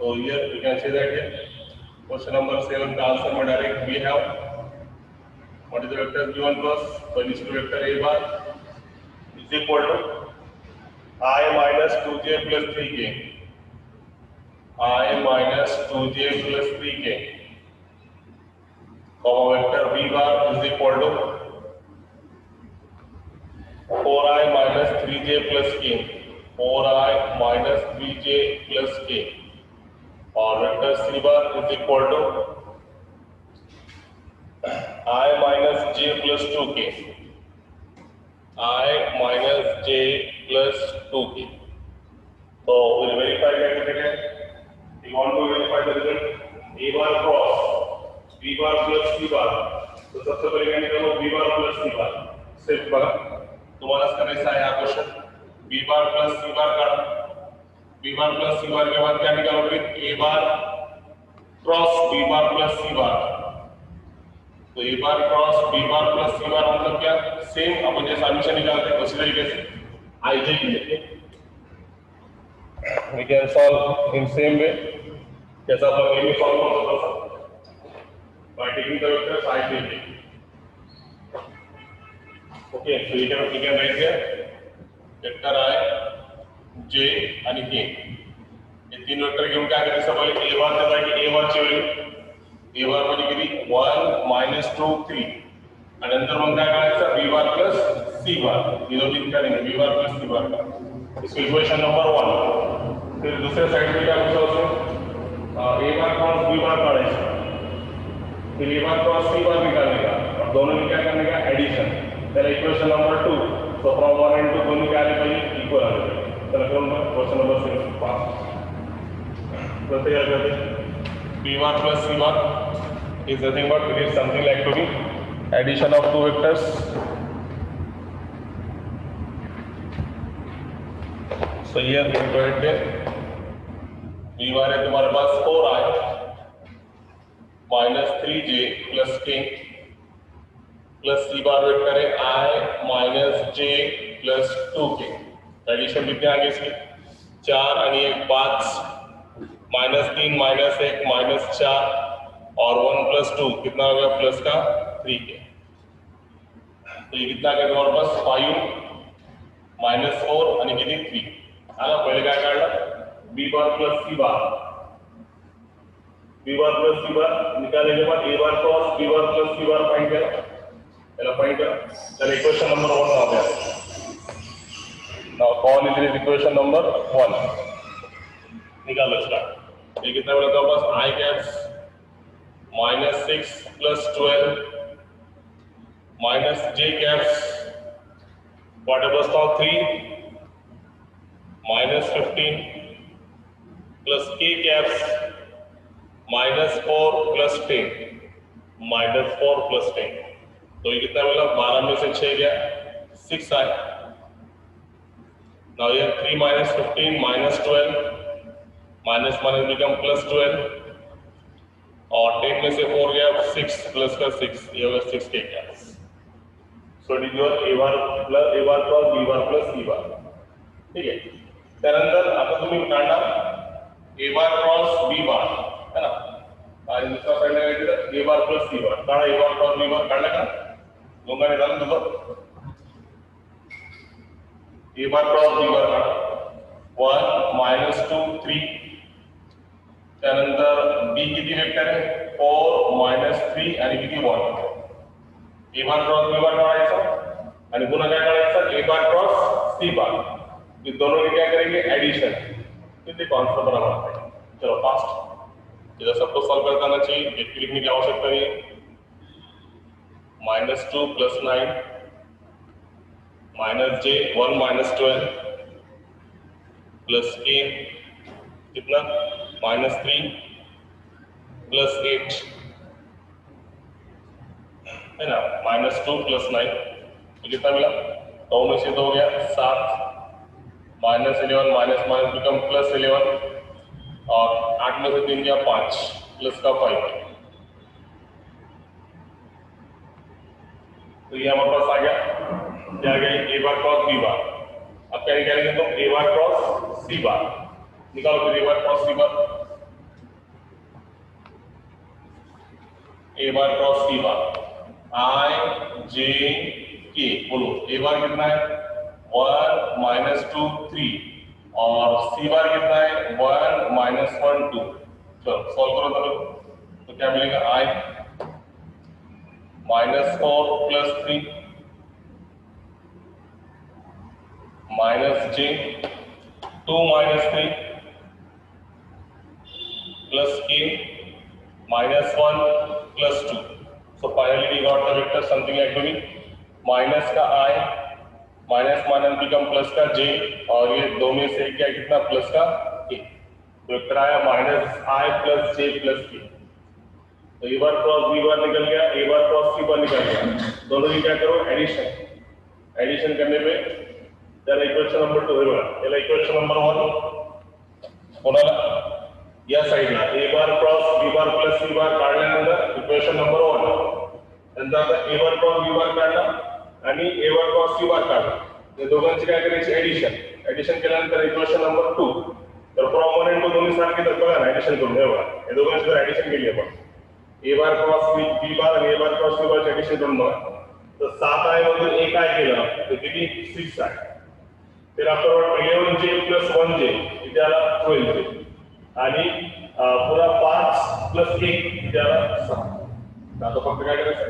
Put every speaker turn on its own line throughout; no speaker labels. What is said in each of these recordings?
So here we can say that here question number 7 का answer में direct we have what is the vector given to us? So initial vector a bar is equal to I minus 2j plus 3k. I minus 2j plus 3k. Comma vector b bar is equal to 4i minus 3j plus k. 4i minus 3j plus k. और vector c bar is equal to I minus j plus 2k. I minus j plus 2k. So we'll verify that again. We want to verify the result a bar cross b bar plus c bar. तो सबसे पहले क्या निकालो b bar plus c bar. सिर्फ बघा तुम्हाला करायचा आहे हा question b bar plus c bar का b bar plus c bar के बाद क्या निकालोगे a bar cross b bar plus c bar. तो a bar cross b bar plus c bar मतलब क्या सेम अपन जैसे सॉल्यूशन निकालते हैं उसी तरीके से ij लेते we can solve in same way जैसा अपन ये भी सॉल्व कर सकते हैं by taking the vectors ij. Okay, so you can write here vector I j आणि k हे तीन वेक्टर घेऊन काय करायचं पहिले a bar देता की a bar ची व्हॅल्यू a bar म्हणजे किती 1 -2 3 आणि नंतर मग काय करायचं b bar plus c bar ये दो दिन करेंगे b bar plus c bar का इसको इक्वेशन नंबर 1. फिर दूसरे साइड पे क्या पूछा उसने a bar cross b bar काढायचं फिर a bar cross c bar निकालने का और दोनों में क्या करने का एडिशन त्याला equation number 2. So from 1 and 2 दोनों क्या आले पाहिजे इक्वल आले पाहिजे. चला करून बघ क्वेश्चन नंबर 6 पास तो तयार करते b bar plus c bar is nothing but it is something like to be addition of two vectors. So here we go ahead b bar है तुम्हारे पास 4i minus 3j plus k plus c bar vector है i minus j plus 2k. Addition कितने आगे इसके 4 आणि 1 5 -3 -1 -4 और 1 + 2 कितना हो गया प्लस का 3k. तो ये कितना का तुम्हारे पास 5 -4 आणि किती 3 आला. पहिले काय काढलं b bar plus c bar. b bar plus c bar निकालने के बाद a bar cross b bar plus c bar find करा पहला फाइंड करा. चलो इक्वेशन नंबर 1 आ गया. Now call is equation number 1 निकालो इसका. ये कितना बड़ा था पास i caps -6 + 12 minus j caps what was now 3 -15 plus k caps -4 + 10 -4 + 10. तो ये कितना मिला 12 में से 6 गया 6 आया. now here 3 -15 -12 minus become +12 और 10 में से 4 गया 6 प्लस का 6 ये होगा 6k caps. So it is your a bar cross b bar plus c bar. ठीक है. त्यानंतर आता तुम्ही काढणार a bar cross b bar है ना आणि दुसरा काढणार आहे तिथे a bar plus c bar. काढा a bar cross b bar काढला का दोघांनी झालं तुझं a bar cross b bar काढा 1 -2 3 त्यानंतर b किती वेक्टर आहे 4 -3 आणि किती 1. a bar cross b bar काढायचा आणि पुन्हा काय काढायचं a bar cross c bar. ये दोनों की क्या करेंगे एडिशन. कितने कॉन्सेप्ट बनाना है. चलो फास्ट इधर सबको सॉल्व करता आना चाहिए. एक लिखने की आवश्यकता नहीं है. -2 + 9 -j 1 -12 प्लस k कितना -3 + 8 है ना -2 + 9 तो कितना मिला 2 में से 2 हो गया 7 -11 माइनस बिकम +11 और 8 में से 3 गया 5 प्लस का 5. तो ये हमारे पास आ गया क्या आ गया a bar cross b bar. अब क्या निकालेंगे तो a bar cross c bar निकालो फिर a bar cross c bar. A bar cross C bar, I J K, बोलो ए बार कितना है 1 माइनस 2 3 और सी बार कितना है 1 माइनस 1 2। चलो सॉल्व करो तो क्या मिलेगा आई -4 प्लस 3 माइनस जे 2 minus 3 plus k -1 plus 2. So finally we got the vector something like to be minus का I minus minus become plus का j और ये दो में से क्या कितना प्लस का k। तो वेक्टर आया -I plus j plus k। तो ए बार क्रॉस बी बार निकल गया, ए बार क्रॉस सी बार निकल गया। दोनों की क्या करो एडिशन करने पे त्याला इक्वेशन नंबर 2 है, याला इक्वेशन नंबर 1 कोणाला या साइडला A bar cross B bar plus C bar काढल्यानंतर इक्वेशन नंबर 1 नंतर आता ए बार क्रॉस बी बार काढला आणि ए बार क्रॉस सी बार काढला, ते दोघांची काय करायची ऍडिशन केल्यानंतर इक्वेशन नंबर 2 तर फ्रॉम 1 and 2 दोन्ही सारखे तर बघा ऍडिशन करून हे बघा हे दोघांची जर ऍडिशन केली आपण ए बार क्रॉस बी बार आणि ए बार क्रॉस सी बार ऍडिशन करून बघा तर 7 आहे मधून एक काय केलं तर किती 6 आहे, फिर आफ्टर 11j प्लस 1j इथे आला 12j आणि पुरा 5 प्लस 1 त्याला 6। आता फक्त काय करायचं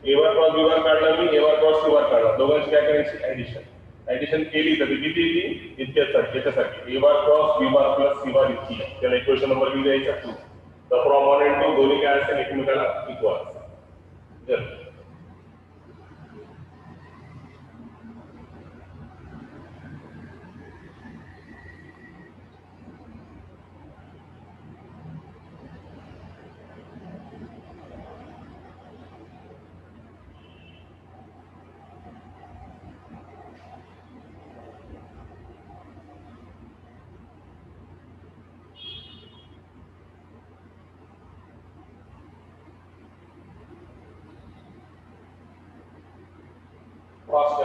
ए बार क्रॉस बी बार काढला मी ए बार क्रॉस सी बार काढला, दोघांची काय करायची ऍडिशन केली तर किती येते इतक्यासाठी याच्यासाठी A bar cross B bar plus C bar इतकी, त्याला इक्वेशन नंबर बी द्यायचा 2। तर फ्रॉम 1 and 2 दोन्ही काय असेल एकमेकाला इक्वल असेल। फास्ट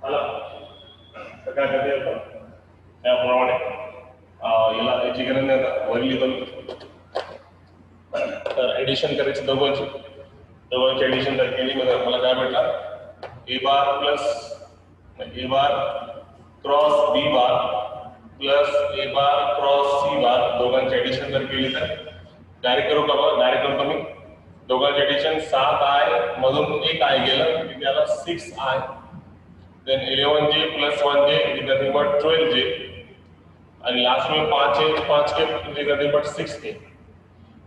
आला तर काय करता येईल त्याप्रमाणे याला याची गरज नाही आता वरली पण तर ऍडिशन करायची दोघांची ऍडिशन जर केली मला काय भेटला ए बार plus A bar cross B bar plus A bar cross C बार दोघांची ऍडिशन जर केली तर डायरेक्ट करू का डायरेक्ट करतो मी दोघांची ऍडिशन 7i मधून एक i गेलं त्याला 6i then 11j plus 1j is nothing but 12j and last में 5k is nothing but 6k.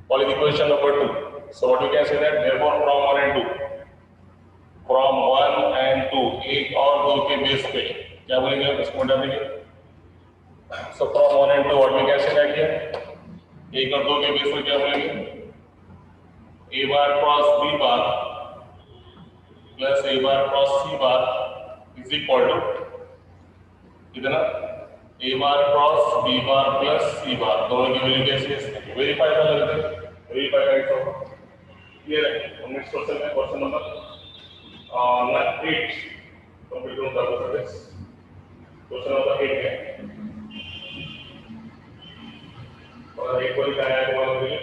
What is equation number 2? So what we can say that therefore from 1 and 2 एक और दो के base पे क्या बोलेंगे इसको डालेंगे so from 1 and 2 what we can say that here एक और दो के base पे क्या बोलेंगे a bar cross b bar plus A bar cross C bar is equal to कितना A bar cross B bar plus C bar, दोनों की value कैसी है verify कर लेते हैं, वेरीफाई करेंगे तो क्लियर है। नेक्स्ट क्वेश्चन है question number 8 computer service question number 8 है और एक कोई क्या है तुम्हारे लिए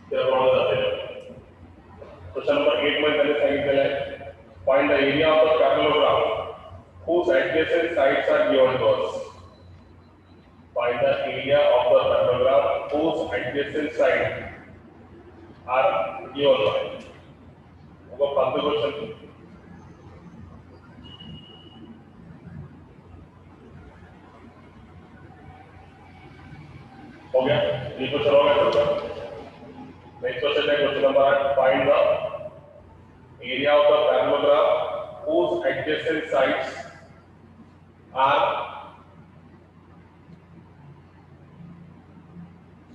क्या प्रॉब्लम आते हैं। क्वेश्चन नंबर 8 में मैंने सांगितलेलं आहे find the area of the parallelogram whose adjacent sides are given to us. Find the area of the parallelogram whose adjacent sides are given to us. वो फालतू क्वेश्चन हो गया, ये क्वेश्चन हो गया। नेक्स्ट क्वेश्चन है question number 8 find the area of the parallelogram whose adjacent sides are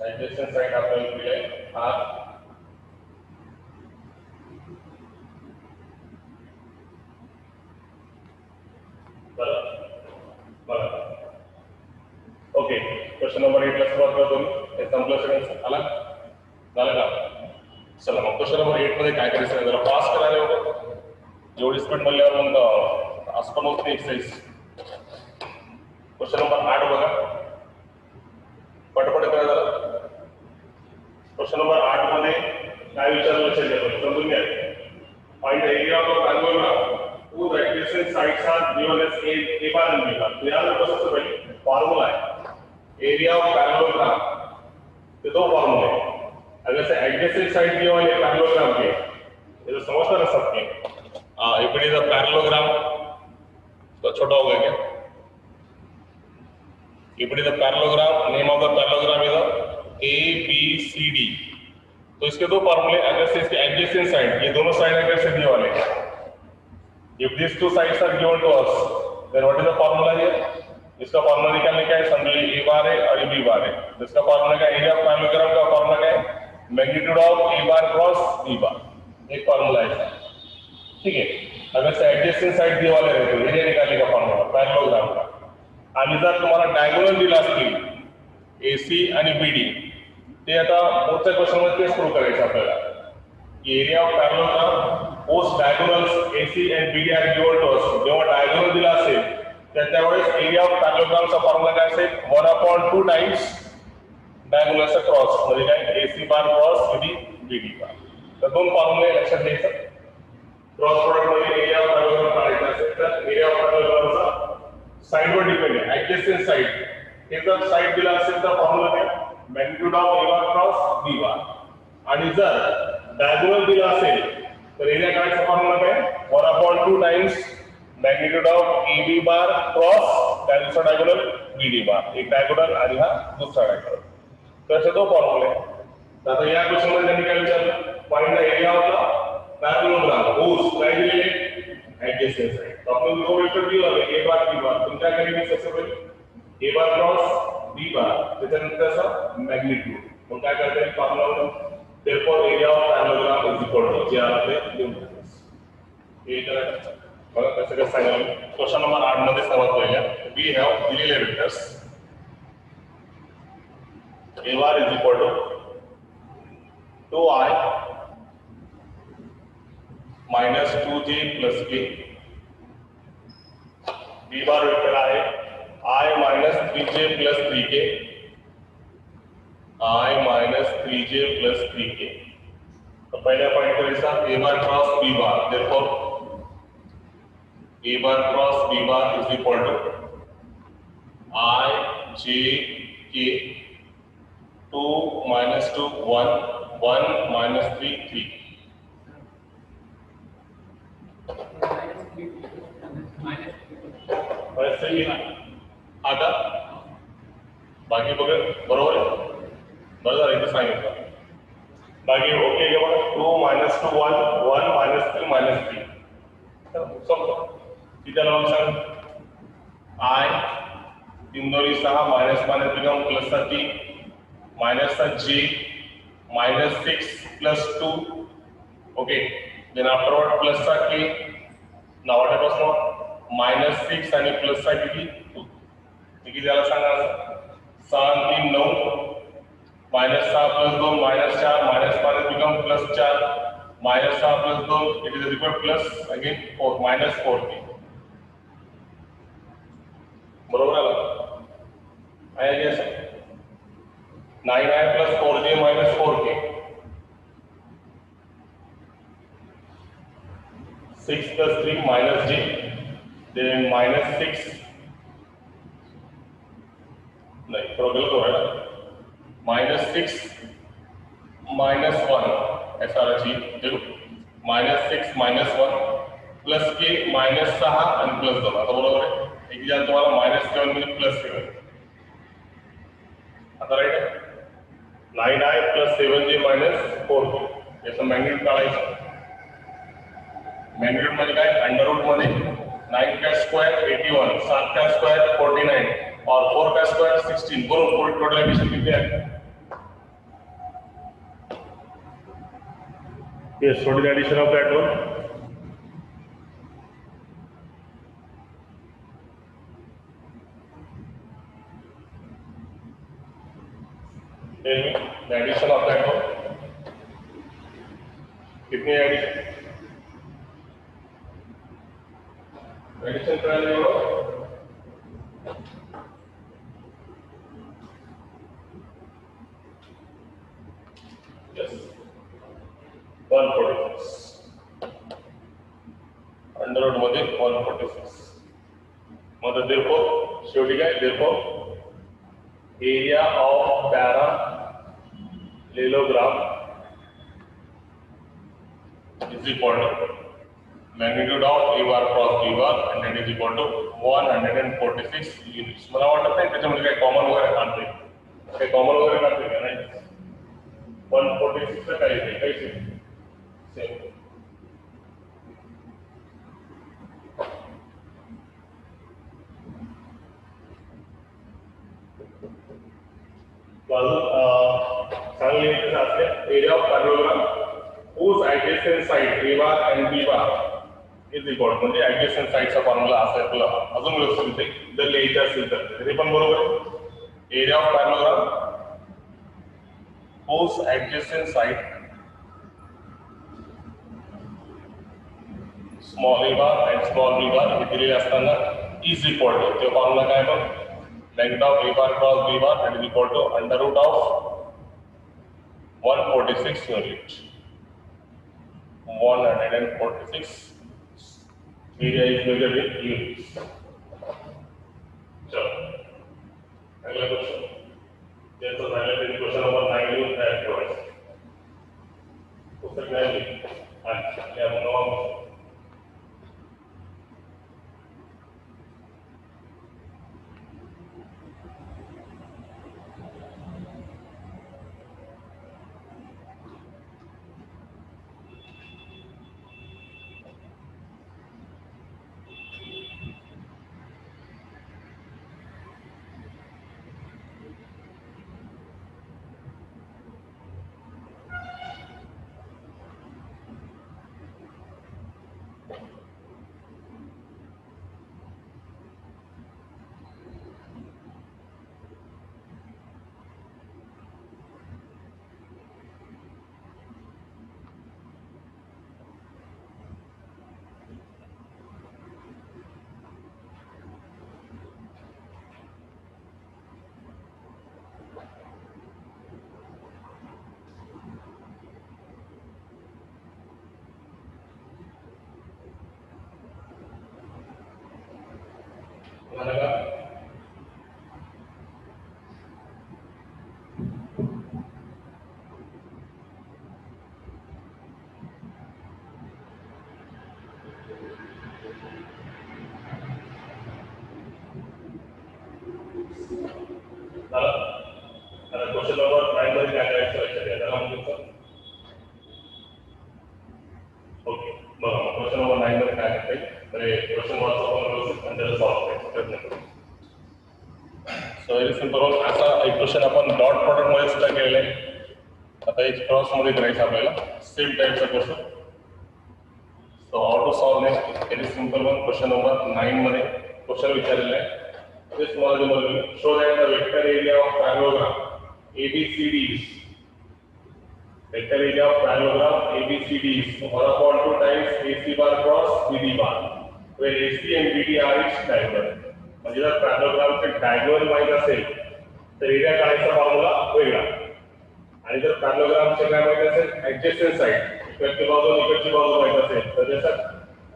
adjacent side आपने लिया are बराबर okay. Question number 8 ला सुरुवात करतो मी हे संपलं सगळं आला झालं का। चला मग क्वेश्चन नंबर 8 मध्ये काय करायचं जरा पास करायला होतं जेवढी स्पीड म्हणल्यावर मग असं पण होत नाही एक्सरसाइज। क्वेश्चन नंबर 8 बघा पटपट करा जरा। क्वेश्चन नंबर 8 मध्ये काय विचारलं लक्षात घ्या समजून घ्या। Find the area of the parallelogram whose adjacent sides are given as a bar and b bar। तो याद रखो सबसे पहले फार्मूला है एरिया ऑफ पैरेललोग्राम ये दो फार्मूले हैं। अगर से एडजेसेंट साइड दिया है पैरेललोग्राम के ये तो समझता ना सबके if it is a parallelogram तो छोटा हो गया क्या। if it is a parallelogram name of the parallelogram is A B C D तो इसके दो फॉर्मूले अगर से इसके एडजेसेंट साइड ये दोनों साइड अगर से दिए वाले if these two sides are given to us then what is the formula here। इसका फॉर्मूला निकालने का है समझ लीजिए ए बार है और बी बार है। इसका फॉर्मूला का एरिया ऑफ पैरेललोग्राम का फॉर्मूला क्या है magnitude of a bar cross B bar एक फॉर्मूला है ठीक है। अगर से एडजेसेंट साइड दिए वाले रहते तो एरिया निकालने का फॉर्मूला पैरेललोग्राम का आणि जर तुम्हाला डायगोनल दिला असतील एसी आणि बीडी ते आता पुढच्या क्वेश्चन मध्ये तेच प्रूव्ह करायचं आपल्याला area of parallelogram post diagonals AC and BD are given to us जेव्हा डायगोनल दिला असेल त्यावेळेस एरिया ऑफ पैरेललोग्रामचा फॉर्म्युला काय असेल 1/2 टाइम्स डायगोनलचा क्रॉस म्हणजे काय एसी बार क्रॉस बीडी बार। तर दोन फॉर्म्युले लक्षात घ्यायचं। क्रॉस प्रोडक्ट मध्ये एरिया ऑफ पैरेललोग्राम काढायचा असेल तर एरिया ऑफ पैरेललोग्रामचा साइड वर डिपेंड आहे एडजेसेंट साइड हे जर साइड दिला असेल तर फॉर्म्युला काय magnitude of a bar cross B bar आणि जर डायगोनल दिला असेल तर एरिया काढायचा फॉर्म्युला काय 1/2 times magnitude of a B bar cross दूसरा डायगोनल बी डी बार एक डायगोनल आणि हा दुसरा डायगोनल तर असे दो फॉर्म्युले। आता या क्वेश्चन मध्ये त्यांनी काय विचारलं find the area of the parallelogram whose काय दिलेले एडजेसेंट साइड। तो आपण दो वेक्टर दिला आहे ए बार बी बार तुम क्या करेंगे सबसे पहले ए बार क्रॉस बी बार त्याच्यानंतर असं मैग्नीट्यूड मग काय करते formula therefore area of parallelogram is equal to जे आपले लिहून टाकायचं हे करायचं बघा कसं कसं सांगितलं। क्वेश्चन नंबर 8 मध्ये सर्वात पहिल्या वी हॅव दिलेले vectors a bar is equal to 2i minus 2j plus k b bar vector आहे i minus 3j plus 3k i minus 3j plus 3k। तो पहला पॉइंट करायचा a bar cross b bar therefore a bar cross b bar is equal to I j k 2 minus 2 1 1 minus 3 3 minus 3 आता बाकी बघा बरोबर आहे बरोबर इथे सांगितलं बाकी ओके का बघा 2 minus 2 1 1 minus 3 minus 3 समजा किती लॉग सांग I 3 2 6 minus minus become plus 3 minus j minus 6 plus 2 okay then afterward प्लसचा के नावाड्यापासून -6 आणि प्लसचा किती 2 किती झाला सांगा 6 3 9 -6 + 2 -4 -5 become +4 -6 + 2 it is equal plus again 4 -4 बरोबर आलं आहे guess 9i + 4j - 4k 6 + 3 -j then -6 नहीं प्रोग्रेस हो रहा है -6 -1 ऐसा रचिए देखो -6 -1 प्लस के -6 आणि +2 आता बरोबर आहे एक जण तुम्हाला -7 मध्ये +7 आता राईट आहे 9i + 7j - 4k याचं मॅग्निट्यूड काढायचं मॅग्निट्यूड म्हणजे काय अंडररूट मध्ये 9 का स्क्वायर 81 7 का स्क्वायर 49 और 4 का स्क्वायर 16 बरोबर टोटल एडिशन किती आहे yes what is the addition of that one tell me the addition of that one कितनी एडिशन एडिशन करायला एवढं yes 146 अंडररूट मध्ये 146 मग therefore शेवटी काय therefore area of parallelogram is equal to magnitude of a bar cross b bar and that is equal to 146 units मला वाटत नाही त्याच्यामध्ये काही कॉमन वगैरे काढते काही कॉमन वगैरे काढते का नाही 146 ला काय येते काही same Sangli area of parallelogram whose adjacent side a bar and b bar is equal म्हणजे adjacent side चा फॉर्म्युला असा आहे तुला अजून व्यवस्थित आहे जर लिहायचं असेल तर तरी पण बरोबर आहे area of parallelogram whose adjacent side small a bar and small b bar हे दिलेले असताना is equal to ते फॉर्म्युला काय मग magnitude of a bar cross b bar that is equal to under root of 146 unit 146 area is measured in units चलो अगला question जैसा पहले दिन क्वेश्चन नंबर 9 यूज है प्रोवाइड पुस्तक में भी अच्छा ये हम नॉन क्वेश्चन नंबर 9 मध्ये काय करायचं लक्षात घ्या त्याला म्हणजे ओके बघा क्वेश्चन नंबर 9 मध्ये काय करता येईल तर हे क्वेश्चन वाचतो आपण व्यवस्थित आणि त्याला सॉल्व्ह करायचा प्रयत्न करू सो व्हेरी सिंपल असा एक क्वेश्चन आपण डॉट प्रॉडक्ट मध्ये सुद्धा केलेला आहे आता एक क्रॉस मध्ये करायचं आपल्याला सेम टाइपचा question solve next very simple one. Question number 9 मध्ये क्वेश्चन विचारलेला आहे. This small number show that the vector area of parallelogram ABCD is vector area of parallelogram ABCD is 1/2 times AC bar cross BD bar, where AC and BD are its diagonal. म्हणजे जर parallelogram चे diagonal माहित असेल तर area काढायचा formula वेगळा, आणि जर parallelogram चे काय माहित असेल adjacent side इकडची बाजू इकडची बाजू माहित असेल तर त्याचा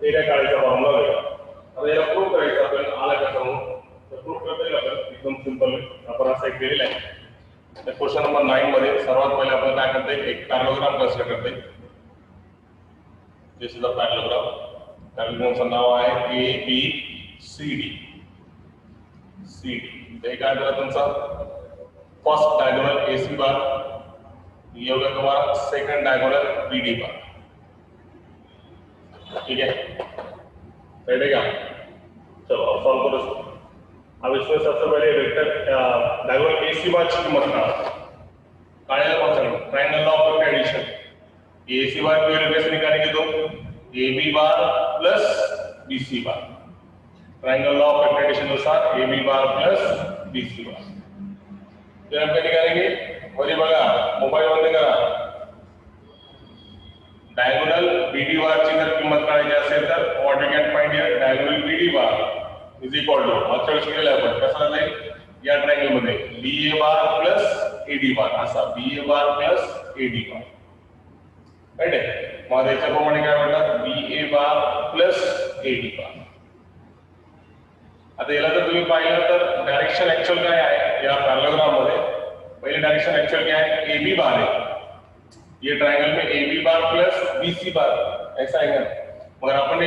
एरिया काढायचा फॉर्म्युला वेगळा. आता याला प्रूव्ह करायचं आपल्याला आला का समोर तर प्रूव्ह करता येईल आपल्याला एकदम सिंपल. आपण असं एक दिलेला आहे. तर क्वेश्चन नंबर 9 मध्ये सर्वात पहिले आपण काय करते एक पॅरलोग्राम कन्सिडर करते. दिस इज द पॅरलोग्राम. पॅरलोग्रामचं नाव आहे ABCD. ते काय झालं तुमचा फर्स्ट डायगोनल AC बार, ये होगा तुम्हारा सेकंड डायगोनल BD बार. ठीक है, रेडी क्या? चलो अब सॉल्व करो इसको. अब इसमें सबसे पहले वेक्टर डायगोनल AC बार की कीमत काढायला पाहतो. Triangle law of addition. AC bar की वैल्यू कैसे निकालेंगे तो AB bar plus BC bar. Triangle law of addition अनुसार AB bar plus BC bar. फिर हम क्या निकालेंगे? वही बघा मोबाईल मध्ये करा. डायगोनल BD बार ची जर किंमत काढायची असेल तर what you can find here diagonal BD bar is equal to मागच्या वेळेस केलेलं आपण कसं जाईल या ट्रायंगल मध्ये BA बार प्लस AD बार असा BA बार प्लस AD बार. राईट आहे. मग याच्याप्रमाणे काय म्हणतात BA बार प्लस AD बार. आता याला जर तुम्ही पाहिलं तर डायरेक्शन ऍक्च्युअल काय आहे या पॅरलोग्राम मध्ये? पहले डायरेक्शन एक्चुअल क्या है AB बार है. ये ट्रायंगल में AB बार प्लस BC बार ऐसा है. मगर अपन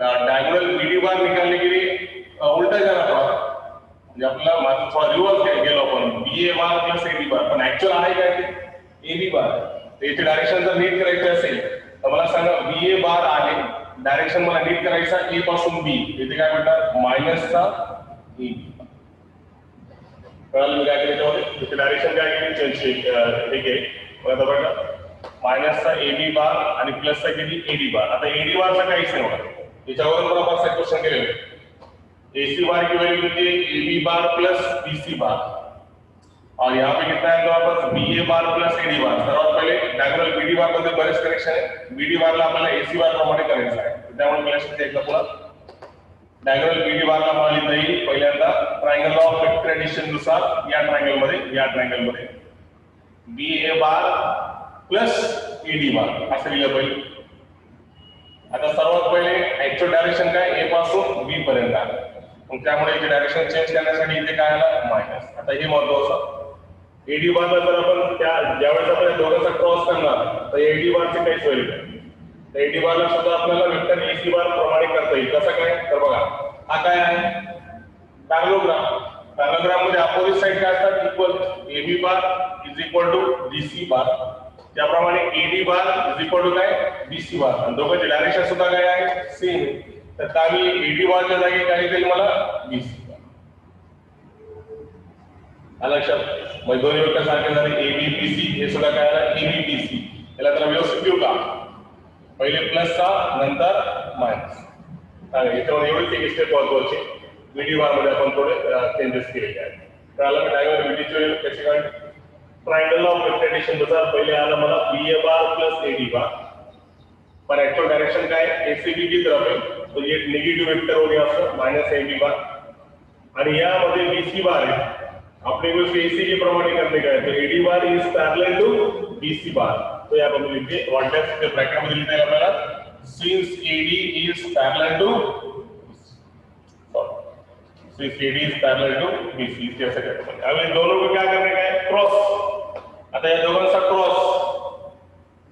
डायगोनल BD बार निकालने के लिए उल्टा जाना पड़ा. म्हणजे आपल्याला माझं थोडा रिव्हर्स गेलो आपण BA बार प्लस AD बार, पण ऍक्च्युअल आहे काय ते AB बार. याची डायरेक्शन जर नीट करायची असेल तर मला सांगा BA बार आहे, डायरेक्शन मला नीट करायचा A पासून B. इथे काय म्हणतात मायनसचा AB. कळालं मी काय केलं त्यामध्ये? त्याची डायरेक्शन काय केली चेंज ठीक आहे. मग आता बघा मायनसचा AB बार आणि प्लसचा किती AD बार. आता AD बारचा काहीच नाही बघा, याच्यावरून पण आपण एक क्वेश्चन केलेलं आहे. AC बार की वैल्यू किती है AB बार प्लस BC बार, और यहाँ पे कितना है तो वापस BA बार प्लस AD बार. सर्वात पहिले डायगोनल BD बार मध्ये बरेच कनेक्शन आहे. BD बारला आपल्याला AC बार प्रमाणे करायचं आहे, त्यामुळे मी लक्षात एकदा पुन्हा डायगोनल BD बारला मला लिहिता येईल पहिल्यांदा ट्रायंगल ऑफ वेक्टर एडिशन नुसार या ट्रायंगल मध्ये BA बार प्लस AD बार असं लिहिलं पाहिजे. आता सर्वात पहिले ऍक्च्युअल डायरेक्शन काय A पासून B पर्यंत आहे, मग त्यामुळे याची डायरेक्शन चेंज करण्यासाठी इथे काय आलं मायनस. आता हे महत्त्वाचं AD बारला जर आपण ज्यावेळेस आपण दोघांचा क्रॉस करणार तर AD बारची काहीच व्हॅल्यू नाही. तर AD बारला सुद्धा आपल्याला वेक्टर AC बार प्रमाणे करता येईल. कसं काय तर बघा हा काय आहे पॅरलोग्राम. पॅरलोग्राम मध्ये अपोजिट साइड काय असतात equal. AB bar is equal to BC bar, त्याप्रमाणे AD bar is equal to काय BC बार, आणि दोघांची डायरेक्शन सुद्धा काय आहे सेम. तर काही AD बारच्या जागी काय येईल मला BC बार. आलं लक्षात? मग दोन्ही वेक्टर सारखे झाले AB BC, हे सुद्धा काय आलं AB BC. याला त्याला व्यवस्थित घेऊ का? पहिले प्लसचा नंतर मायनस. याच्यामध्ये एवढीच एक स्टेप महत्वाची BD बार मध्ये आपण थोडे चेंजेस केलेले आहेत. तर आला मी डायगोनल BD ची व्हॅल्यू कशी काढली? ट्रायंगल ऑफ वेक्टर एडिशन नुसार पहिले आलं मला BA बार प्लस AD बार, पण ऍक्च्युअल डायरेक्शन काय ACB की तरफ आहे, तो ये निगेटिव्ह वेक्टर हो गया असं मायनस AB बार. आणि यामध्ये BC बार आहे. अपनी गोष्ट ACB प्रमाणे करने का है तो AD bar is parallel to BC bar. तो यहाँ पर लिखिए व्हाट इज द ब्रैकेट में लिखना है हमारा since AD is parallel to since AD is parallel to BC जैसे कहते हैं. अब इन दोनों को क्या करने का है क्रॉस. आता या दोघांचा क्रॉस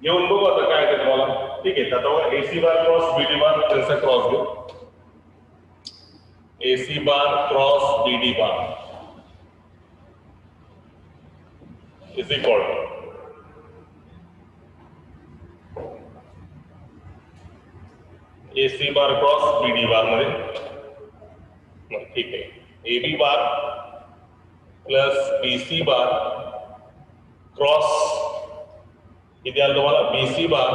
घेऊन बघू आता काय आहे तुम्हाला. ठीक आहे, आता AC बार क्रॉस BD बार त्यांचा क्रॉस घेऊ. AC bar cross BD bar is equal to AC bar cross BD बार मध्ये. ठीक आहे, AB बार प्लस BC बार क्रॉस किती आलं तुम्हाला BC बार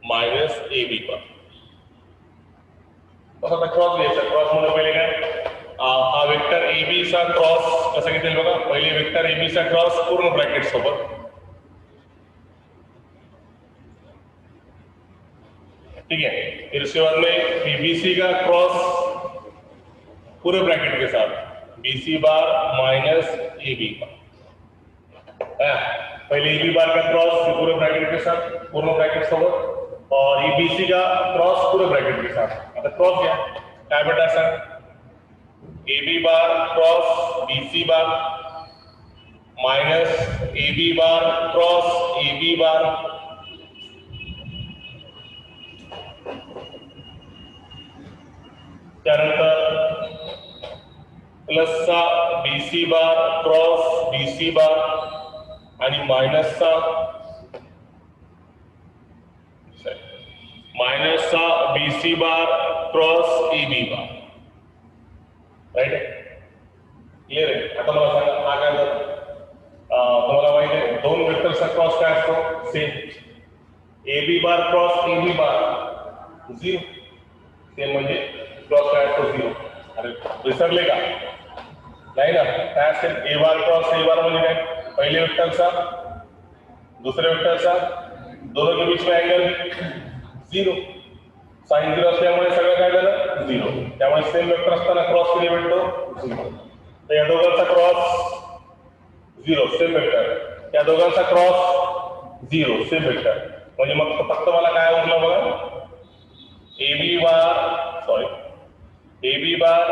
मायनस AB बार. तसा आता क्रॉस घ्यायचा. क्रॉस मध्ये पहिले काय हा वेक्टर AB चा क्रॉस कसा घेतलेला बघा. पहिले वेक्टर AB चा क्रॉस पूर्ण ब्रॅकेट सोबत, ठीक है. फिर उसके बाद में BC का क्रॉस पूरे ब्रैकेट के साथ, BC बार माइनस AB बार. पहले AB बार का क्रॉस पूरे ब्रैकेट के साथ पूर्ण ब्रैकेट सोबत, और BC का क्रॉस पूरे ब्रैकेट के साथ. आता क्रॉस घ्या. काय बेटा sir, AB bar cross BC बार minus AB bar cross AB बार, त्यानंतर प्लसचा BC बार क्रॉस BC बार आणि मायनसचा BC बार क्रॉस AB बार. राईट आहे, क्लिअर आहे. आता मला सांगा हा काय झालं. तुम्हाला माहिती आहे दोन वेक्टरचा क्रॉस काय असतो, same. AB bar cross AB बार 0, सेम म्हणजे क्रॉस काय असतो 0. अरे विसरले का, नाही ना. काय असेल A बार क्रॉस A बार म्हणजे काय, पहले वेक्टरचा दूसरे वेक्टरचा, दोनों के बीच में एंगल 0. साइन 0 असल्यामुळे सगळं काय झालं 0. त्यामुळे सेम वेक्टर असताना क्रॉस किती भेटतो 0. तर या दोघांचा क्रॉस 0 सेम वेक्टर, या दोघांचा क्रॉस 0 सेम वेक्टर. म्हणजे मग फक्त मला काय उरलं बघा, AB bar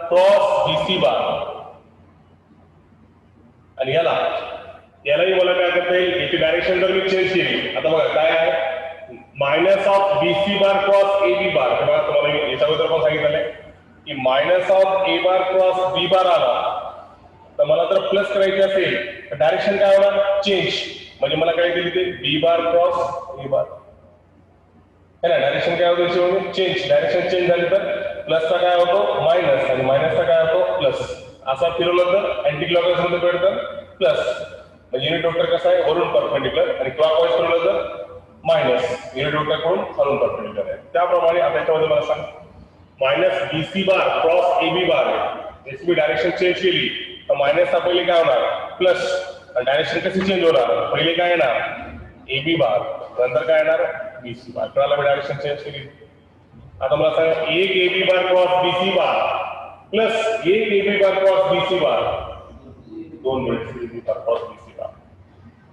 cross BC bar, आणि यालाही मला काय करता येईल, याची डायरेक्शन जर मी चेंज केली. आता बघा काय आहे, minus of BC bar cross AB बार. बघा तुम्हाला मी याच्या अगोदर पण सांगितलेलं आहे की minus of A bar cross B बार आला तर मला जर प्लस करायचे असेल तर डायरेक्शन काय होणार, चेंज. म्हणजे मला काय दिली ते B बार क्रॉस A बार है ना. डायरेक्शन काय होतं, चेंज. डायरेक्शन चेंज झाली तर प्लसचा काय होतो मायनस, आणि मायनसचा काय होतो प्लस. असा फिरवलं तर अँटी क्लॉकवाईज मध्ये भेटतं प्लस. म्हणजे युनिट वेक्टर कसा आहे, वरून परपेंडिक्युलर, आणि क्लॉकवाईज फिरवलं तर मायनस. युनिट वेक्टर कडून खालून परपेंडिक्युलर आहे. त्याप्रमाणे आता याच्यामध्ये मला सांग, मायनस BC बार क्रॉस AB बार आहे, याची मी डायरेक्शन चेंज केली तर मायनसचा पहिले काय होणार प्लस, आणि डायरेक्शन कशी चेंज होणार, पहिले काय येणार AB बार, नंतर काय येणार BC बार. कळाला मी डायरेक्शन चेंज केली. आता मला सांगा, एक AB बार क्रॉस BC बार प्लस एक AB बार क्रॉस BC बार, दोन वेळेस AB बार क्रॉस BC बार,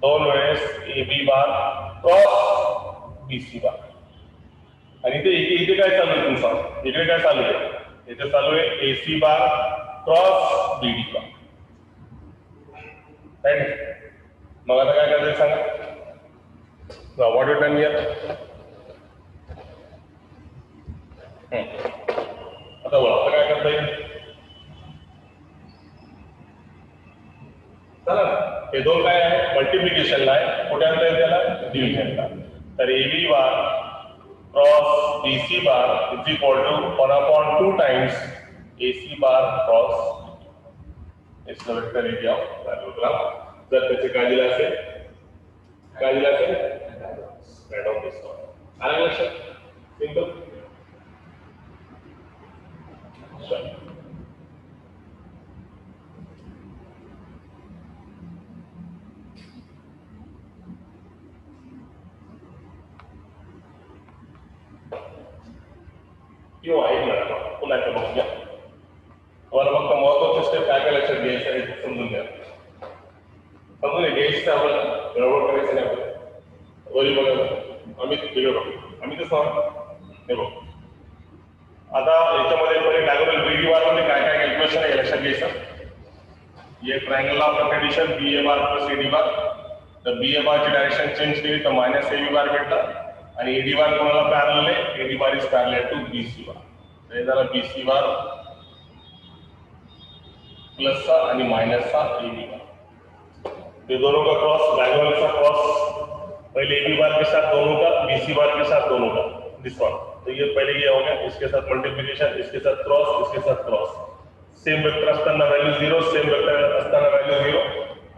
दोन वेळेस AB bar cross BC bar. आणि इथे काय चालू आहे तुमचा, इकडे काय चालू आहे, इथे चालू आहे AC बार क्रॉस BD बार. राईट. मग आता काय करायचं सांगा, व्हॉट यू डन हियर. आता बघा काय करता येईल, चला हे दोन काय आहे, मल्टिप्लिकेशनला आहे. कुठे आणता येईल त्याला, डिव्हिजनला. तर AB bar cross BC bar is equal to 1/2 times AC bar cross x vector area of paragraph. जर त्याचे काय दिलं असेल, स्प्रेड ऑफ दिस वन. आलं लक्षात, सिंपल. किंवा एक मिनिट पुन्हा एकदा बघूया. तुम्हाला फक्त महत्वाचे स्टेप काय काय लक्षात घ्यायचं आहे समजून घ्या. समजून घ्यायचं आपण गडबड करायचं नाही. आपण वरी बघा, आम्ही व्हिडिओ बघू, आम्ही तसं हे बघू. आता याच्यामध्ये पहिले डायगोनल BD बार मध्ये काय काय कॅल्क्युलेशन आहे लक्षात घ्यायचं. ये ट्रायंगलला आपण कंडिशन BA बार प्लस AD बार, तर BA बारची डायरेक्शन चेंज केली तर मायनस AB बार भेटला, आणि AD बार कोणाला पॅरलल आहे, AD bar is parallel to BC bar. तर हे झाला BC बार प्लसचा आणि मायनसचा AB बार. ये दोनों का क्रॉस, डायगोनल का क्रॉस, पहले AB बार के साथ दोनों का, BC बार के साथ दोनों का, दिस वन. तो ये पहले ये हो गया, इसके साथ मल्टीप्लिकेशन, इसके साथ क्रॉस, इसके साथ क्रॉस. सेम वेक्टर असताना व्हॅल्यू 0, सेम वेक्टर असताना व्हॅल्यू 0,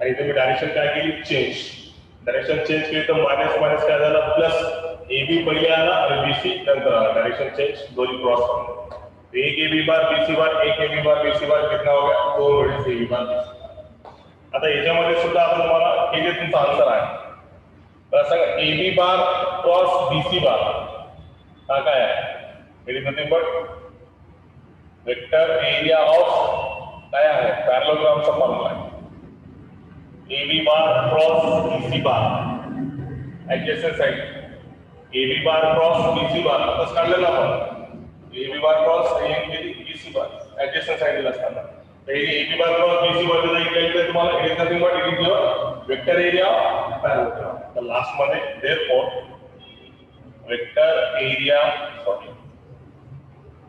आणि तुम्ही डायरेक्शन काय केली चेंज. डायरेक्शन चेंज केली तर मायनस मायनस काय झालं प्लस. AB पहिले आला आणि BC नंतर आला, डायरेक्शन चेंज, दोन्ही क्रॉस. एक A B bar B C बार, एक A B bar B C बार कितना हो गया, 2 वेळेस A B bar B C बार. आता याच्यामध्ये सुद्धा आपण तुम्हाला हे जे तुमचा आन्सर आहे तर सांगा A B bar cross B C बार हा काय आहे, it is nothing but vector area of काय आहे, पॅरलोग्रामचा फॉर्म्युला आहे. A B bar cross B C bar adjacent side, A B bar cross B C bar आताच काढलेला आपण, A B bar cross B C bar adjacent साइडला असताना तर हे A B bar cross B C बार जर equal केलं तुम्हाला it is nothing but it is your vector area of parallelogram. तर लास्ट मध्ये therefore vector area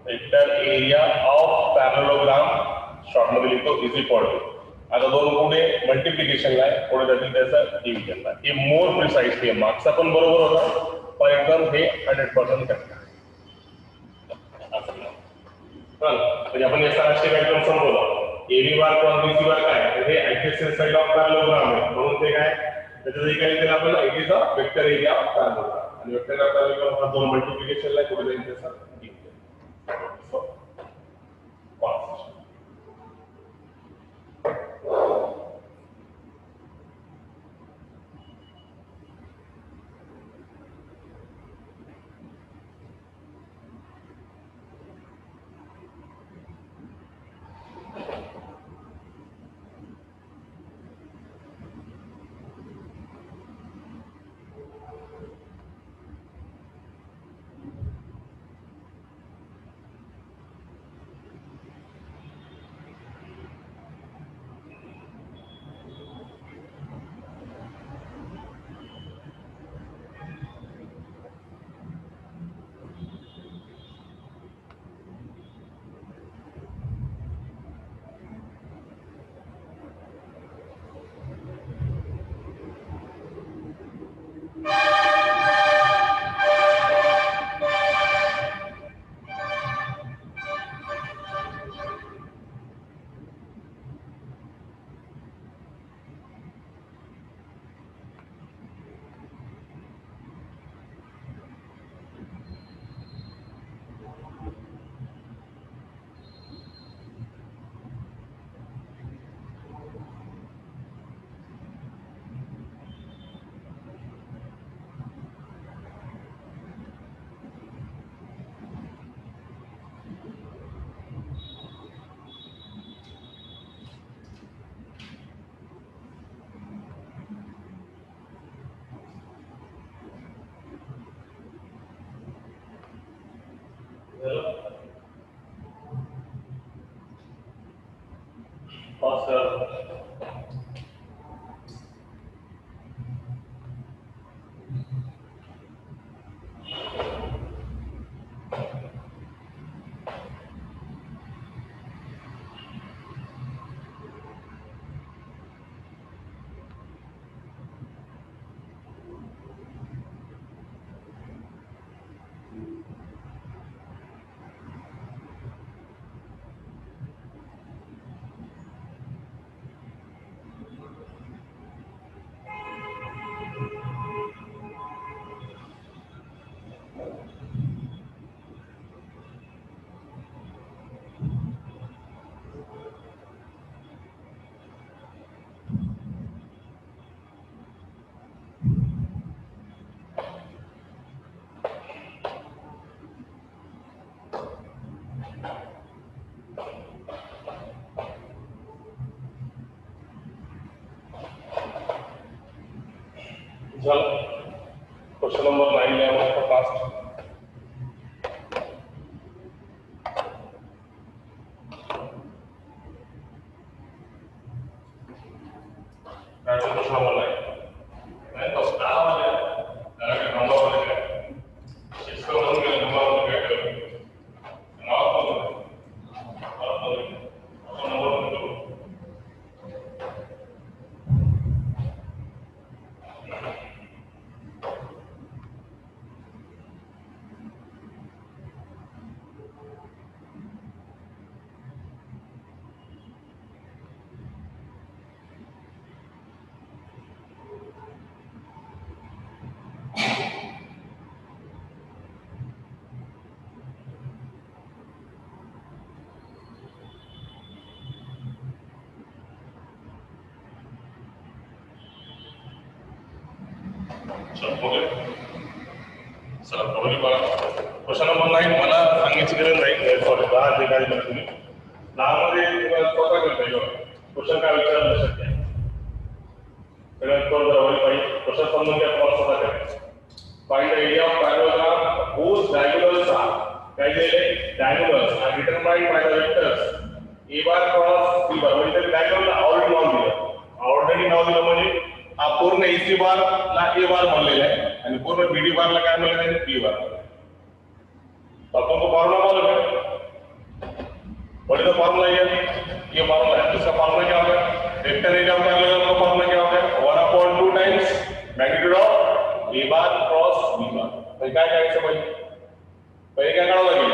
vector area of parallelogram short मध्ये लिहितो इज इक्वल टू, आता दोन पुढे मल्टिप्लिकेशनला आहे, पुढे जातील त्याचं डिव्हिजनला. हे मोर प्रिसाइजली मार्क्सचा पण बरोबर होता पण एकदम हे 100% करतात. म्हणजे आपण याचा राष्ट्रीय एकदम समजवला A B bar cross B C बार काय, हे ऍडजस्टंट साइड ऑफ पॅरलोग्राम आहे म्हणून ते काय त्याचं जे काही केलं आपल्याला it is a vector area of parallelogram आणि वेक्टर ऑफ पॅरलोग्राम हा दोन मल्टिप्लिकेशनला पुढे जाईल त्याचा डिव्हिजन. So, क्वेश्चन नंबर 9 लिया हमारे पास क्वेश्चन नंबर 9 मैं तो स्टार वाले नंबर वाले इसको हम के नंबर वाले ओके चला बघूया बघा क्वेश्चन नंबर 9 मला सांगायची गरज नाही सॉरी 10 जे काय दिलं तुम्ही 10 मध्ये तुम्हाला स्वतः करता येईल क्वेश्चन काय विचारलं शक्य आहे सगळ्यात बरोबर पाहिजे क्वेश्चन समजून घ्या तुम्हाला स्वतः करायचं find the area of parallelogram whose diagonals are काय दिले diagonals are determined by the vectors a bar cross b bar म्हणजे diagonal ऑलरेडी नाव दिलं म्हणजे हा पूर्ण AC बार ला A बार म्हणलेला आहे आणि पूर्ण BD बार ला काय म्हणलेलं आहे B बार आपण तो फॉर्म्युला मालूम है what is the formula here ये फॉर्मूला है इसका फॉर्मूला क्या होगा वेक्टर एरिया ऑफ पैरेलल का फॉर्मूला क्या होगा 1/2 times magnitude of A bar cross B बार तो काय करायचं पहिले काय करावं लागेल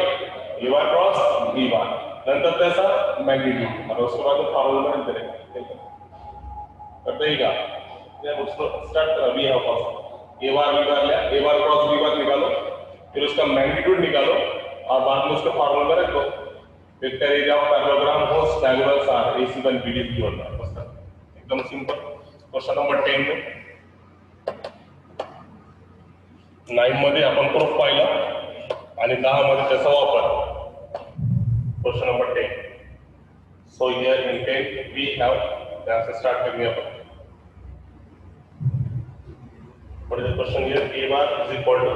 A बार क्रॉस B बार नंतर त्याचा मैग्नीट्यूड और उसके बाद फॉर्मूला में करेंगे करते ही का उसको स्टार्ट करा भी है first A bar B bar लिया ए बार क्रॉस बी बार निकालो फिर उसका मैग्नीट्यूड निकालो और बाद में उसको फार्मूला में रखो vector area of parallelogram whose diagonals are AC one BD given बस एकदम सिंपल क्वेश्चन नंबर 10 में 9 मध्ये आपण प्रूफ पाहिलं आणि 10 मध्ये त्याचा वापर question number 10 so here in 10 we have that's start करेंगे अपन what is the question here A bar is equal to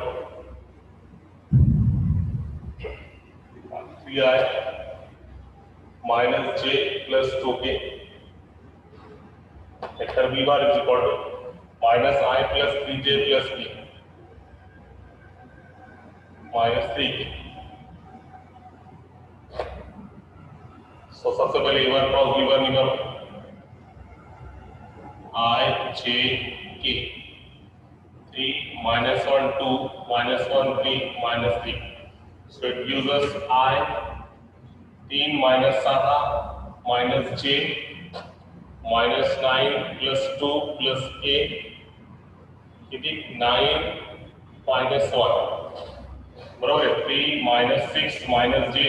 3i minus j plus 2k vector B bar is equal to minus I plus 3j plus k minus 3k so सबसे पहले A bar cross B bar निकालो I j k 3 minus 1 2 minus 1 3 minus 3 so it gives us I 3 minus 6 minus j minus 9 plus 2 plus k किती 9 minus 1 बरोबर है 3 minus 6 minus j